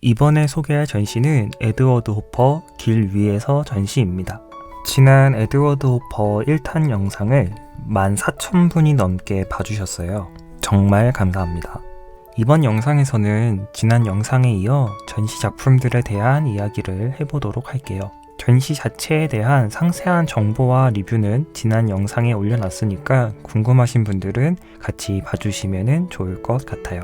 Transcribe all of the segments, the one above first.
이번에 소개할 전시는 에드워드 호퍼 길 위에서 전시입니다. 지난 에드워드 호퍼 1탄 영상을 14,000분이 넘게 봐주셨어요. 정말 감사합니다. 이번 영상에서는 지난 영상에 이어 전시 작품들에 대한 이야기를 해보도록 할게요. 전시 자체에 대한 상세한 정보와 리뷰는 지난 영상에 올려놨으니까 궁금하신 분들은 같이 봐주시면 좋을 것 같아요.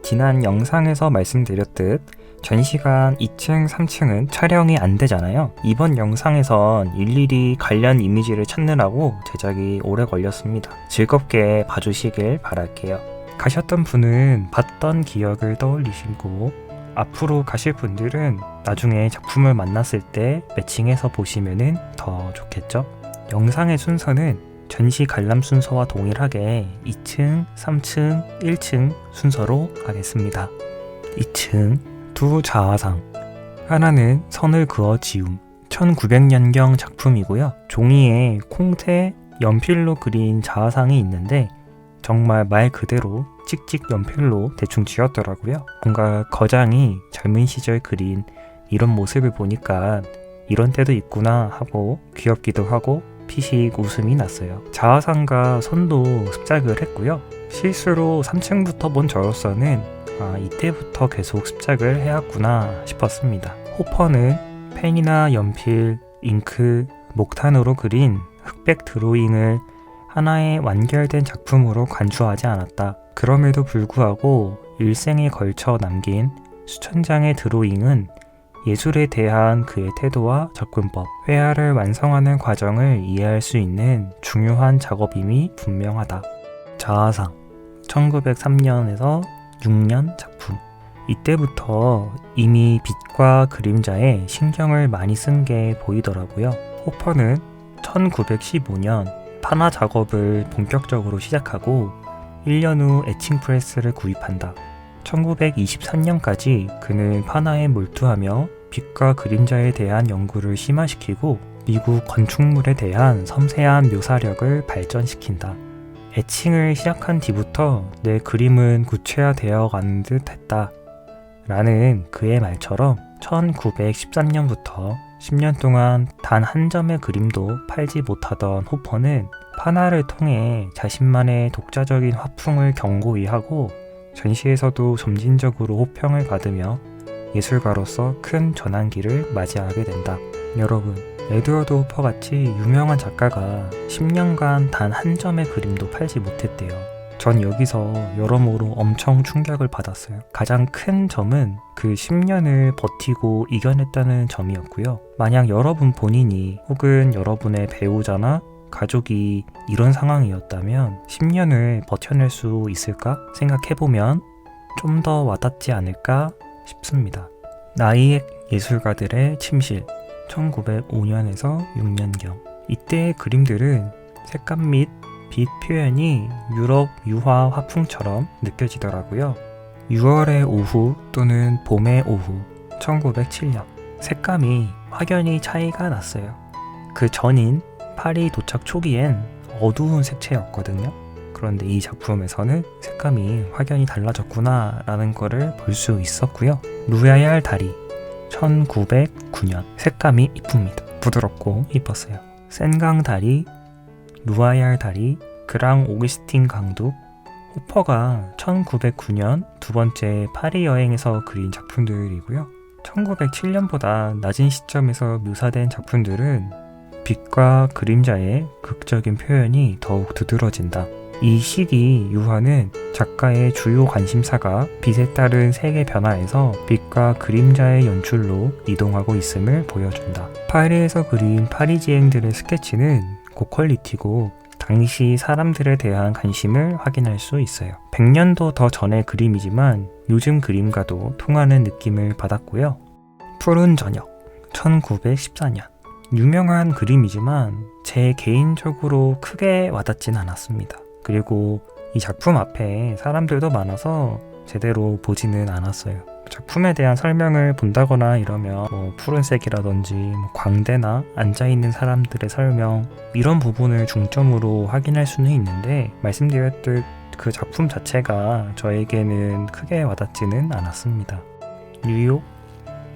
지난 영상에서 말씀드렸듯 전시관 2층, 3층은 촬영이 안 되잖아요. 이번 영상에선 일일이 관련 이미지를 찾느라고 제작이 오래 걸렸습니다. 즐겁게 봐주시길 바랄게요. 가셨던 분은 봤던 기억을 떠올리시고 앞으로 가실 분들은 나중에 작품을 만났을 때 매칭해서 보시면 더 좋겠죠? 영상의 순서는 전시 관람 순서와 동일하게 2층, 3층, 1층 순서로 가겠습니다. 2층 두 자화상, 하나는 선을 그어 지움, 1900년경 작품이고요. 종이에 콩테, 연필로 그린 자화상이 있는데 정말 말 그대로 찍찍 연필로 대충 지었더라고요. 뭔가 거장이 젊은 시절 그린 이런 모습을 보니까 이런 때도 있구나 하고 귀엽기도 하고 피식 웃음이 났어요. 자화상과 선도 습작을 했고요. 실수로 3층부터 본 저로서는 이때부터 계속 습작을 해왔구나 싶었습니다. 호퍼는 펜이나 연필, 잉크, 목탄으로 그린 흑백 드로잉을 하나의 완결된 작품으로 간주하지 않았다. 그럼에도 불구하고 일생에 걸쳐 남긴 수천 장의 드로잉은 예술에 대한 그의 태도와 접근법, 회화를 완성하는 과정을 이해할 수 있는 중요한 작업임이 분명하다. 자화상 1903년에서 6년 작품. 이때부터 이미 빛과 그림자에 신경을 많이 쓴 게 보이더라고요. 호퍼는 1915년 판화 작업을 본격적으로 시작하고 1년 후 에칭 프레스를 구입한다. 1923년까지 그는 판화에 몰두하며 빛과 그림자에 대한 연구를 심화시키고 미국 건축물에 대한 섬세한 묘사력을 발전시킨다. 에칭을 시작한 뒤부터 내 그림은 구체화되어 가는 듯 했다. 라는 그의 말처럼 1913년부터 10년 동안 단 한 점의 그림도 팔지 못하던 호퍼는 판화를 통해 자신만의 독자적인 화풍을 견고히 하고 전시에서도 점진적으로 호평을 받으며 예술가로서 큰 전환기를 맞이하게 된다. 여러분, 에드워드 호퍼같이 유명한 작가가 10년간 단 한 점의 그림도 팔지 못했대요. 전 여기서 여러모로 엄청 충격을 받았어요. 가장 큰 점은 그 10년을 버티고 이겨냈다는 점이었고요. 만약 여러분 본인이 혹은 여러분의 배우자나 가족이 이런 상황이었다면 10년을 버텨낼 수 있을까 생각해보면 좀 더 와닿지 않을까 싶습니다. 나이의 예술가들의 침실 1905년에서 6년경. 이때의 그림들은 색감 및 빛 표현이 유럽 유화 화풍처럼 느껴지더라고요. 6월의 오후 또는 봄의 오후 1907년. 색감이 확연히 차이가 났어요. 그 전인 파리 도착 초기엔 어두운 색채였거든요. 그런데 이 작품에서는 색감이 확연히 달라졌구나 라는 거를 볼 수 있었고요. 루야얄 다리 1909년. 색감이 이쁩니다. 부드럽고 이뻤어요. 센강 다리, 루아얄 다리, 그랑 오기스틴 강둑. 호퍼가 1909년 두 번째 파리 여행에서 그린 작품들이고요. 1907년보다 낮은 시점에서 묘사된 작품들은 빛과 그림자의 극적인 표현이 더욱 두드러진다. 이 시기 유화는 작가의 주요 관심사가 빛에 따른 색의 변화에서 빛과 그림자의 연출로 이동하고 있음을 보여준다. 파리에서 그린 파리지앵들의 스케치는 고퀄리티고 당시 사람들에 대한 관심을 확인할 수 있어요. 100년도 더 전의 그림이지만 요즘 그림과도 통하는 느낌을 받았고요. 푸른 저녁 1914년. 유명한 그림이지만 제 개인적으로 크게 와닿진 않았습니다. 그리고 이 작품 앞에 사람들도 많아서 제대로 보지는 않았어요. 작품에 대한 설명을 본다거나 이러면 푸른색이라든지 광대나 앉아있는 사람들의 설명 이런 부분을 중점으로 확인할 수는 있는데 말씀드렸듯 그 작품 자체가 저에게는 크게 와닿지는 않았습니다. 뉴욕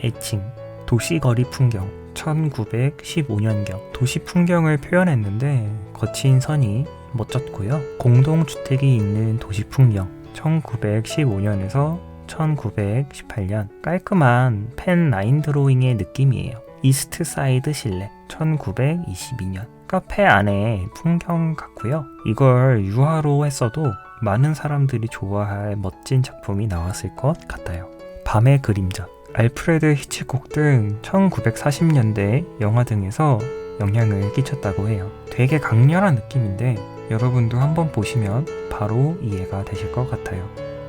애칭, 도시거리 풍경, 1915년경. 도시 풍경을 표현했는데 거친 선이 멋졌고요. 공동주택이 있는 도시 풍경, 1915년에서 1918년. 깔끔한 펜 라인 드로잉의 느낌이에요. 이스트 사이드 실내, 1922년. 카페 안에 풍경 같고요. 이걸 유화로 했어도 많은 사람들이 좋아할 멋진 작품이 나왔을 것 같아요. 밤의 그림자, 알프레드 히치콕 등 1940년대 영화 등에서 영향을 끼쳤다고 해요. 되게 강렬한 느낌인데 여러분도 한번 보시면 바로 이해가 되실 것 같아요.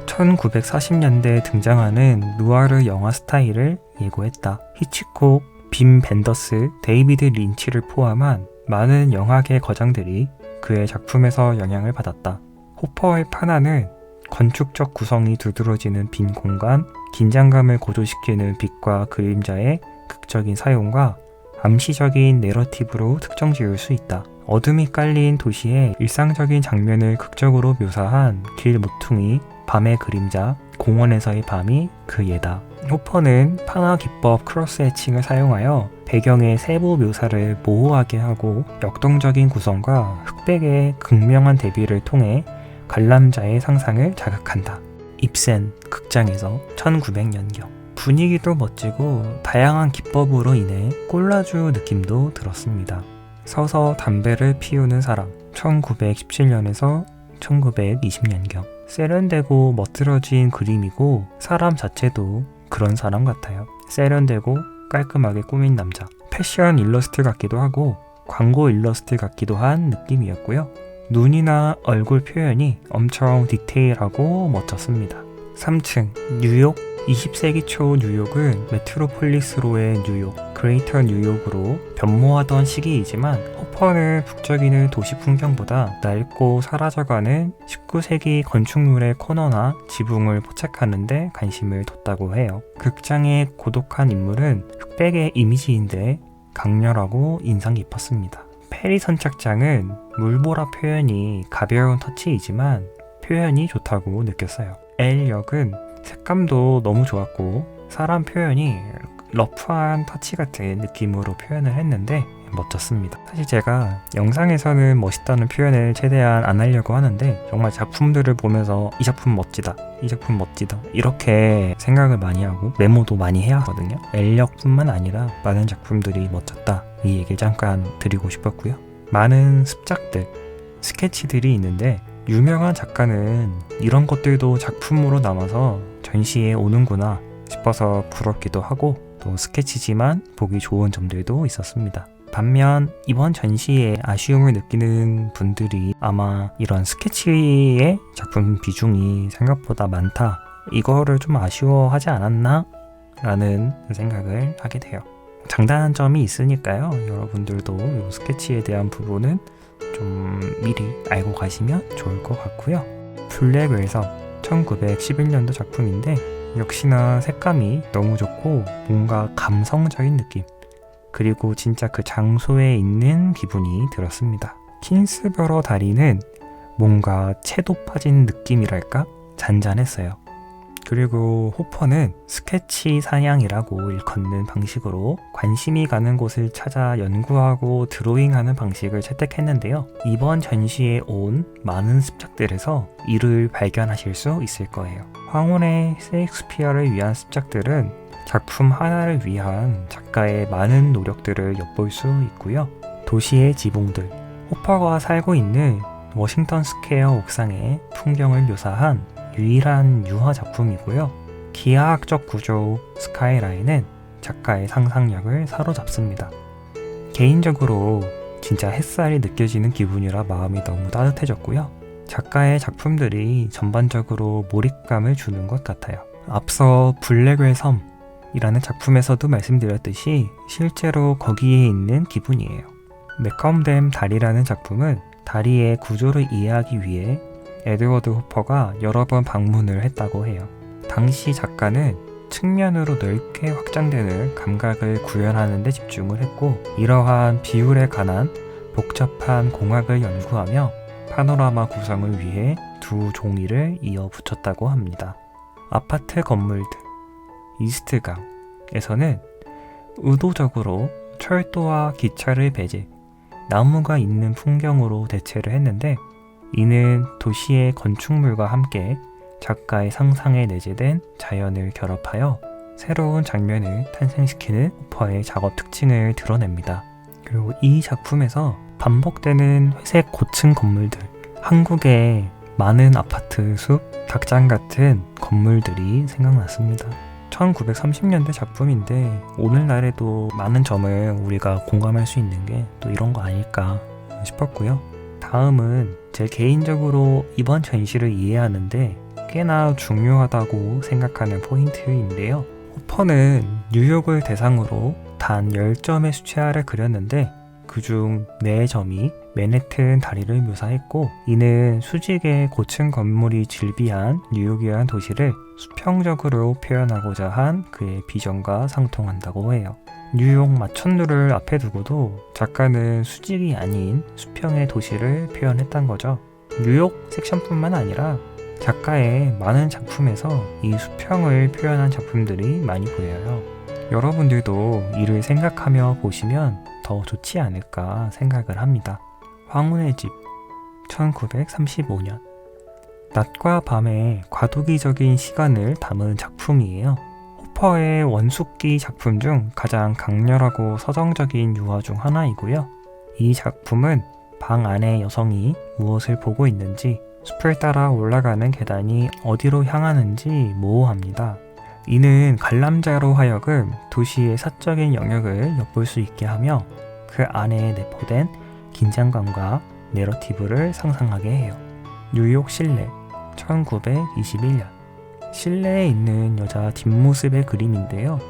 1940년대에 등장하는 누아르 영화 스타일을 예고했다. 히치콕, 빔 벤더스, 데이비드 린치를 포함한 많은 영화계 거장들이 그의 작품에서 영향을 받았다. 호퍼의 판화는 건축적 구성이 두드러지는 빈 공간, 긴장감을 고조시키는 빛과 그림자의 극적인 사용과 암시적인 내러티브로 특정 지을 수 있다. 어둠이 깔린 도시의 일상적인 장면을 극적으로 묘사한 길 모퉁이, 밤의 그림자, 공원에서의 밤이 그 예다. 호퍼는 판화 기법 크로스 해칭을 사용하여 배경의 세부 묘사를 모호하게 하고 역동적인 구성과 흑백의 극명한 대비를 통해 관람자의 상상을 자극한다. 입센, 극장에서 1900년경. 분위기도 멋지고 다양한 기법으로 인해 콜라주 느낌도 들었습니다. 서서 담배를 피우는 사람, 1917년에서 1920년경. 세련되고 멋들어진 그림이고 사람 자체도 그런 사람 같아요. 세련되고 깔끔하게 꾸민 남자. 패션 일러스트 같기도 하고 광고 일러스트 같기도 한 느낌이었고요. 눈이나 얼굴 표현이 엄청 디테일하고 멋졌습니다. 3층, 뉴욕. 20세기 초 뉴욕은 메트로폴리스로의 뉴욕, 그레이터 뉴욕으로 변모하던 시기이지만 호퍼는 북적이는 도시 풍경보다 낡고 사라져가는 19세기 건축물의 코너나 지붕을 포착하는 데 관심을 뒀다고 해요. 극장의 고독한 인물은 흑백의 이미지인데 강렬하고 인상 깊었습니다. 페리 선착장은 물보라 표현이 가벼운 터치이지만 표현이 좋다고 느꼈어요. L역은 색감도 너무 좋았고 사람 표현이 러프한 터치 같은 느낌으로 표현을 했는데 멋졌습니다. 사실 제가 영상에서는 멋있다는 표현을 최대한 안 하려고 하는데 정말 작품들을 보면서 이 작품 멋지다, 이 작품 멋지다 이렇게 생각을 많이 하고 메모도 많이 해야 하거든요. L역뿐만 아니라 많은 작품들이 멋졌다, 이 얘기를 잠깐 드리고 싶었고요. 많은 습작들, 스케치들이 있는데 유명한 작가는 이런 것들도 작품으로 남아서 전시에 오는구나 싶어서 부럽기도 하고 또 스케치지만 보기 좋은 점들도 있었습니다. 반면 이번 전시에 아쉬움을 느끼는 분들이 아마 이런 스케치의 작품 비중이 생각보다 많다, 이거를 좀 아쉬워하지 않았나? 라는 생각을 하게 돼요. 장단점이 있으니까요. 여러분들도 이 스케치에 대한 부분은 좀 미리 알고 가시면 좋을 것 같고요. 블랙 웰섬, 1911년도 작품인데 역시나 색감이 너무 좋고 뭔가 감성적인 느낌, 그리고 진짜 그 장소에 있는 기분이 들었습니다. 킨스버러 다리는 뭔가 채도 빠진 느낌이랄까? 잔잔했어요. 그리고 호퍼는 스케치 사냥이라고 일컫는 방식으로 관심이 가는 곳을 찾아 연구하고 드로잉하는 방식을 채택했는데요. 이번 전시에 온 많은 습작들에서 이를 발견하실 수 있을 거예요. 황혼의 셰익스피어를 위한 습작들은 작품 하나를 위한 작가의 많은 노력들을 엿볼 수 있고요. 도시의 지붕들, 호퍼가 살고 있는 워싱턴 스퀘어 옥상의 풍경을 묘사한 유일한 유화 작품이고요. 기하학적 구조 스카이라인은 작가의 상상력을 사로잡습니다. 개인적으로 진짜 햇살이 느껴지는 기분이라 마음이 너무 따뜻해졌고요. 작가의 작품들이 전반적으로 몰입감을 주는 것 같아요. 앞서 블랙웰 섬이라는 작품에서도 말씀드렸듯이 실제로 거기에 있는 기분이에요. 맥컴댐 다리라는 작품은 다리의 구조를 이해하기 위해 에드워드 호퍼가 여러 번 방문을 했다고 해요. 당시 작가는 측면으로 넓게 확장되는 감각을 구현하는 데 집중을 했고 이러한 비율에 관한 복잡한 공학을 연구하며 파노라마 구성을 위해 두 종이를 이어 붙였다고 합니다. 아파트 건물들, 이스트강, 뉴욕에서는 의도적으로 철도와 기차를 배제, 나무가 있는 풍경으로 대체를 했는데, 이는 도시의 건축물과 함께 작가의 상상에 내재된 자연을 결합하여 새로운 장면을 탄생시키는 호퍼의 작업 특징을 드러냅니다. 그리고 이 작품에서 반복되는 회색 고층 건물들, 한국의 많은 아파트 숲, 닭장 같은 건물들이 생각났습니다. 1930년대 작품인데 오늘날에도 많은 점을 우리가 공감할 수 있는 게 또 이런 거 아닐까 싶었고요. 다음은 제 개인적으로 이번 전시를 이해하는데 꽤나 중요하다고 생각하는 포인트인데요. 호퍼는 뉴욕을 대상으로 단 10점의 수채화를 그렸는데 그중 4점이 맨해튼 다리를 묘사했고, 이는 수직의 고층 건물이 즐비한 뉴욕이란 도시를 수평적으로 표현하고자 한 그의 비전과 상통한다고 해요. 뉴욕 마천루를 앞에 두고도 작가는 수직이 아닌 수평의 도시를 표현했단 거죠. 뉴욕 섹션뿐만 아니라 작가의 많은 작품에서 이 수평을 표현한 작품들이 많이 보여요. 여러분들도 이를 생각하며 보시면 더 좋지 않을까 생각을 합니다. 황혼의 집, 1935년. 낮과 밤의 과도기적인 시간을 담은 작품이에요. 호퍼의 원숙기 작품 중 가장 강렬하고 서정적인 유화 중 하나이고요. 이 작품은 방 안의 여성이 무엇을 보고 있는지, 숲을 따라 올라가는 계단이 어디로 향하는지 모호합니다. 이는 관람자로 하여금 도시의 사적인 영역을 엿볼 수 있게 하며 그 안에 내포된 긴장감과 내러티브를 상상하게 해요. 뉴욕 실내, 1921년. 실내에 있는 여자 뒷모습의 그림인데요.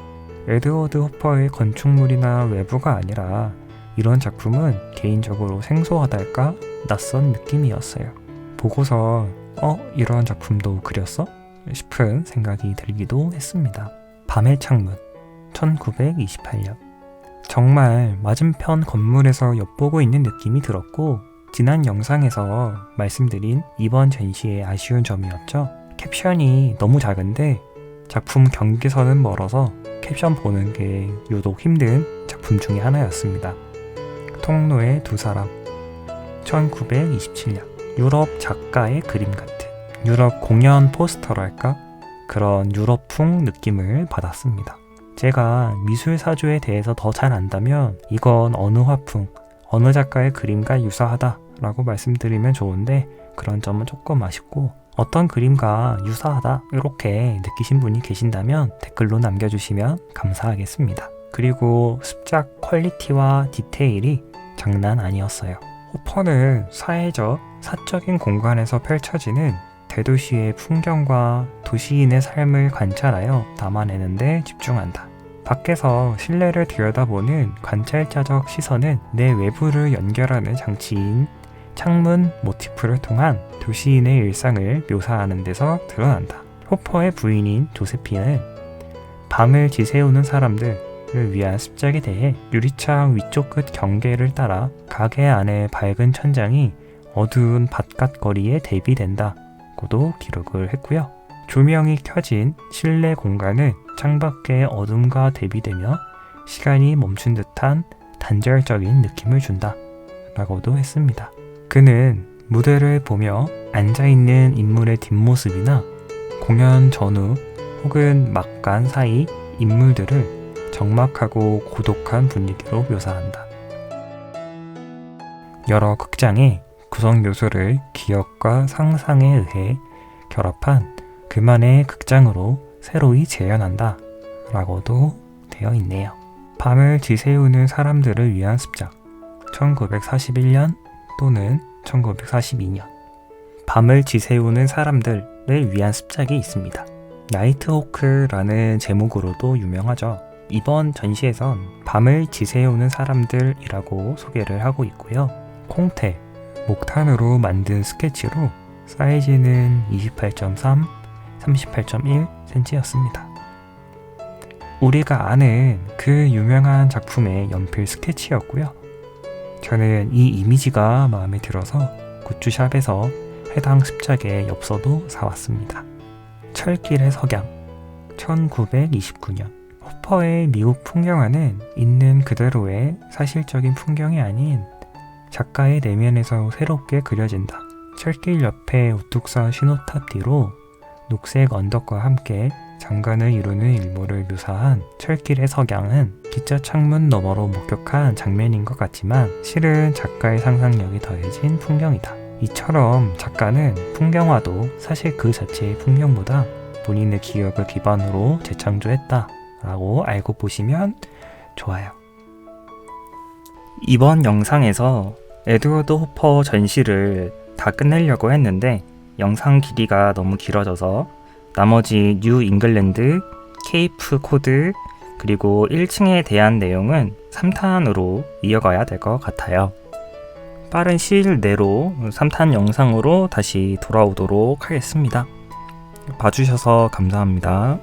에드워드 호퍼의 건축물이나 외부가 아니라 이런 작품은 개인적으로 생소하달까 낯선 느낌이었어요. 보고서 이런 작품도 그렸어? 싶은 생각이 들기도 했습니다. 밤의 창문, 1928년. 정말 맞은편 건물에서 엿보고 있는 느낌이 들었고, 지난 영상에서 말씀드린 이번 전시의 아쉬운 점이었죠. 캡션이 너무 작은데 작품 경계선은 멀어서 캡션 보는 게 유독 힘든 작품 중에 하나였습니다. 통로의 두 사람, 1927년. 유럽 작가의 그림 같은, 유럽 공연 포스터랄까? 그런 유럽풍 느낌을 받았습니다. 제가 미술사조에 대해서 더 잘 안다면 이건 어느 화풍, 어느 작가의 그림과 유사하다 라고 말씀드리면 좋은데, 그런 점은 조금 아쉽고, 어떤 그림과 유사하다 이렇게 느끼신 분이 계신다면 댓글로 남겨주시면 감사하겠습니다. 그리고 습작 퀄리티와 디테일이 장난 아니었어요. 호퍼는 사회적, 사적인 공간에서 펼쳐지는 대도시의 풍경과 도시인의 삶을 관찰하여 담아내는 데 집중한다. 밖에서 실내를 들여다보는 관찰자적 시선은 내 외부를 연결하는 장치인 창문 모티프를 통한 도시인의 일상을 묘사하는 데서 드러난다. 호퍼의 부인인 조세피는 밤을 지새우는 사람들을 위한 습작에 대해 유리창 위쪽 끝 경계를 따라 가게 안의 밝은 천장이 어두운 바깥거리에 대비된다고도 기록을 했고요. 조명이 켜진 실내 공간은 창밖의 어둠과 대비되며 시간이 멈춘 듯한 단절적인 느낌을 준다 라고도 했습니다. 그는 무대를 보며 앉아있는 인물의 뒷모습이나 공연 전후 혹은 막간 사이 인물들을 적막하고 고독한 분위기로 묘사한다. 여러 극장의 구성 요소를 기억과 상상에 의해 결합한 그만의 극장으로 새로이 재현한다 라고도 되어 있네요. 밤을 지새우는 사람들을 위한 습작, 1941년 또는 1942년. 밤을 지새우는 사람들을 위한 습작이 있습니다. 나이트호크라는 제목으로도 유명하죠. 이번 전시에선 밤을 지새우는 사람들이라고 소개를 하고 있고요. 콩테, 목탄으로 만든 스케치로 사이즈는 28.3, 38.1cm였습니다. 우리가 아는 그 유명한 작품의 연필 스케치였고요. 저는 이 이미지가 마음에 들어서 굿즈샵에서 해당 습작의 엽서도 사왔습니다. 철길의 석양, 1929년. 후퍼의 미국 풍경화는 있는 그대로의 사실적인 풍경이 아닌 작가의 내면에서 새롭게 그려진다. 철길 옆에 우뚝 선 신호탑 뒤로 녹색 언덕과 함께 장관을 이루는 일몰을 묘사한 철길의 석양은 기차 창문 너머로 목격한 장면인 것 같지만 실은 작가의 상상력이 더해진 풍경이다. 이처럼 작가는 풍경화도 사실 그 자체의 풍경보다 본인의 기억을 기반으로 재창조했다 라고 알고 보시면 좋아요. 이번 영상에서 에드워드 호퍼 전시를 다 끝내려고 했는데 영상 길이가 너무 길어져서 나머지 뉴 잉글랜드, 케이프 코드, 그리고 1층에 대한 내용은 3탄으로 이어가야 될 것 같아요. 빠른 시일 내로 3탄 영상으로 다시 돌아오도록 하겠습니다. 봐주셔서 감사합니다.